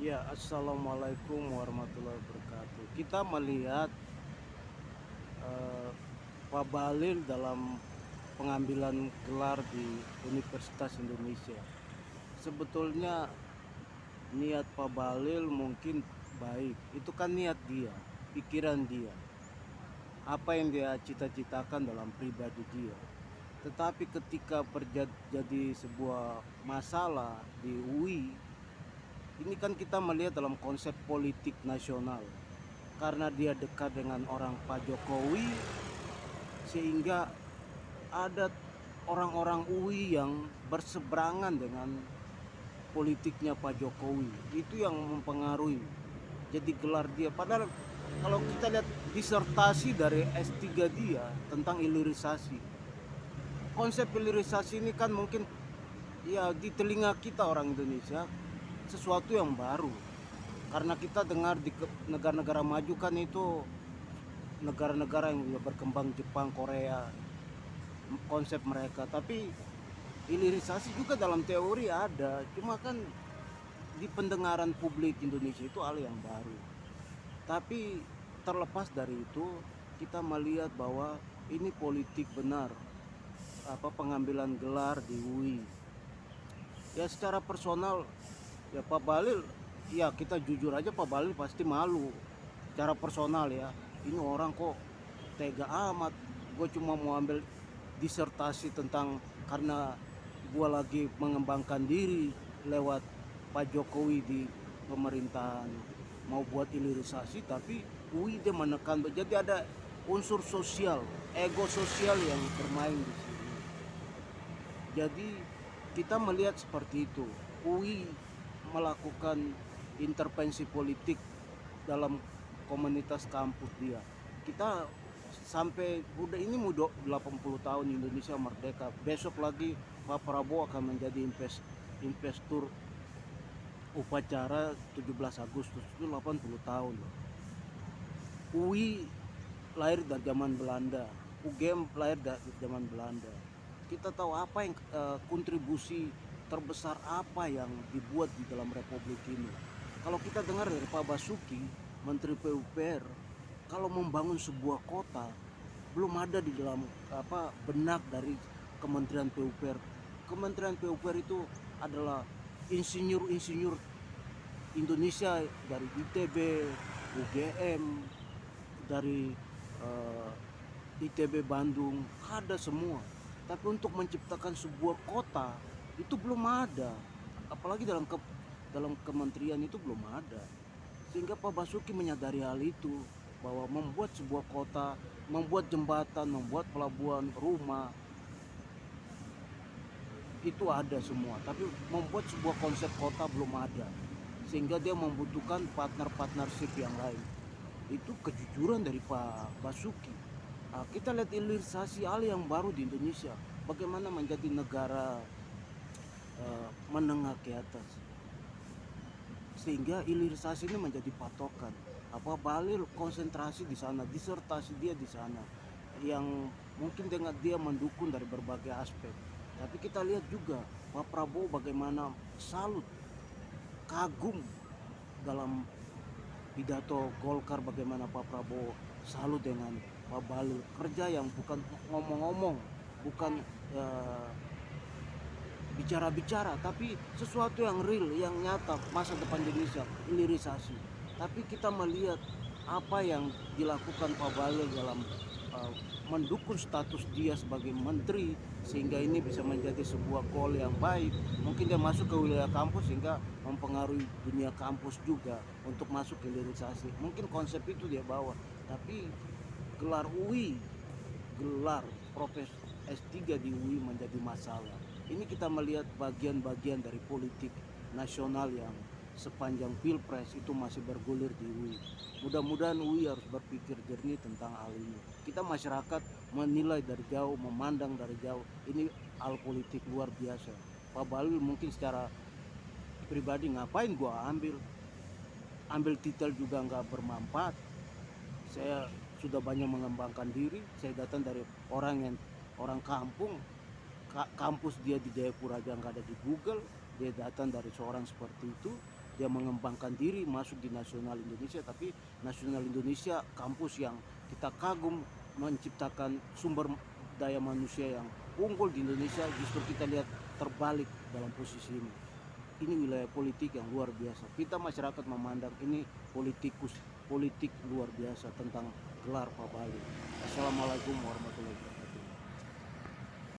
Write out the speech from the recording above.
Ya, assalamualaikum warahmatullahi wabarakatuh. Kita melihat eh, Pak Bahlil dalam pengambilan gelar di Universitas Indonesia. Sebetulnya niat Pak Bahlil mungkin baik. Itu kan niat dia, pikiran dia, apa yang dia cita-citakan dalam pribadi dia. Tetapi ketika terjadi sebuah masalah di UI, ini kan kita melihat dalam konsep politik nasional. Karena dia dekat dengan orang Pak Jokowi, sehingga ada orang-orang UI yang berseberangan dengan politiknya Pak Jokowi. Itu yang mempengaruhi jadi gelar dia. Padahal kalau kita lihat disertasi dari S3 dia tentang hilirisasi, konsep hilirisasi ini kan mungkin ya di telinga kita orang Indonesia sesuatu yang baru, karena kita dengar di negara-negara maju kan itu negara-negara yang berkembang, Jepang, Korea, konsep mereka. Tapi hilirisasi juga dalam teori ada, cuma kan di pendengaran publik Indonesia itu hal yang baru. Tapi terlepas dari itu, kita melihat bahwa ini politik benar, apa pengambilan gelar di UI. Ya secara personal, ya Pak Bahlil, ya kita jujur aja, Pak Bahlil pasti malu secara personal ya. Ini orang kok tega amat, gue cuma mau ambil disertasi tentang, karena gue lagi mengembangkan diri lewat Pak Jokowi di pemerintahan, mau buat hilirisasi, tapi UI dia menekan. Jadi ada unsur sosial, ego sosial yang bermain di sini. Jadi kita melihat seperti itu, UI melakukan intervensi politik dalam komunitas kampus dia. Kita sampai udah ini mau 80 tahun Indonesia merdeka. Besok lagi Pak Prabowo akan menjadi investor upacara 17 Agustus, itu 80 tahun. UI lahir dari zaman Belanda, UGM lahir dari zaman Belanda. Kita tahu apa yang kontribusi terbesar apa yang dibuat di dalam republik ini. Kalau kita dengar dari Pak Basuki, Menteri PUPR, kalau membangun sebuah kota belum ada di dalam benak dari Kementerian PUPR. Kementerian PUPR itu adalah insinyur-insinyur Indonesia dari ITB, UGM, dari ITB Bandung, ada semua. Tapi untuk menciptakan sebuah kota itu belum ada, apalagi dalam kementerian itu belum ada. Sehingga Pak Basuki menyadari hal itu, bahwa membuat sebuah kota, membuat jembatan, membuat pelabuhan, rumah, itu ada semua. Tapi membuat sebuah konsep kota belum ada, sehingga dia membutuhkan partnership yang lain. Itu kejujuran dari Pak Basuki. Kita lihat hilirisasi hal yang baru di Indonesia, bagaimana menjadi negara menengah ke atas, sehingga hilirisasi ini menjadi patokan. Apa Bahlil konsentrasi di sana, disertasi dia di sana, yang mungkin dengan dia mendukung dari berbagai aspek. Tapi kita lihat juga Pak Prabowo bagaimana salut, kagum dalam pidato Golkar, bagaimana Pak Prabowo salut dengan Pak Bahlil, kerja yang bukan ngomong-ngomong, bukan bicara-bicara, tapi sesuatu yang real, yang nyata, masa depan Indonesia, hilirisasi. Tapi kita melihat apa yang dilakukan Pak Bahlil dalam uh, mendukung status dia sebagai menteri, sehingga ini bisa menjadi sebuah goal yang baik. Mungkin dia masuk ke wilayah kampus sehingga mempengaruhi dunia kampus juga untuk masuk ke hilirisasi. Mungkin konsep itu dia bawa. Tapi gelar UI, gelar profesor S3 di UI menjadi masalah. Ini kita melihat bagian-bagian dari politik nasional yang sepanjang Pilpres itu masih bergulir di UI. Mudah-mudahan UI harus berpikir jernih tentang hal ini. Kita masyarakat menilai dari jauh, memandang dari jauh, ini hal politik luar biasa. Pak Bahlil mungkin secara pribadi, ngapain gua ambil titel juga nggak bermanfaat. Saya sudah banyak mengembangkan diri. Saya datang dari orang kampung, kampus dia di Jayapura aja nggak ada di Google. Dia datang dari seorang seperti itu. dia mengembangkan diri masuk di nasional Indonesia, tapi nasional Indonesia kampus yang kita kagum menciptakan sumber daya manusia yang unggul di Indonesia, justru kita lihat terbalik dalam posisi ini. Ini wilayah politik yang luar biasa. Kita masyarakat memandang ini politik luar biasa tentang gelar Pabalil. Assalamualaikum warahmatullahi wabarakatuh.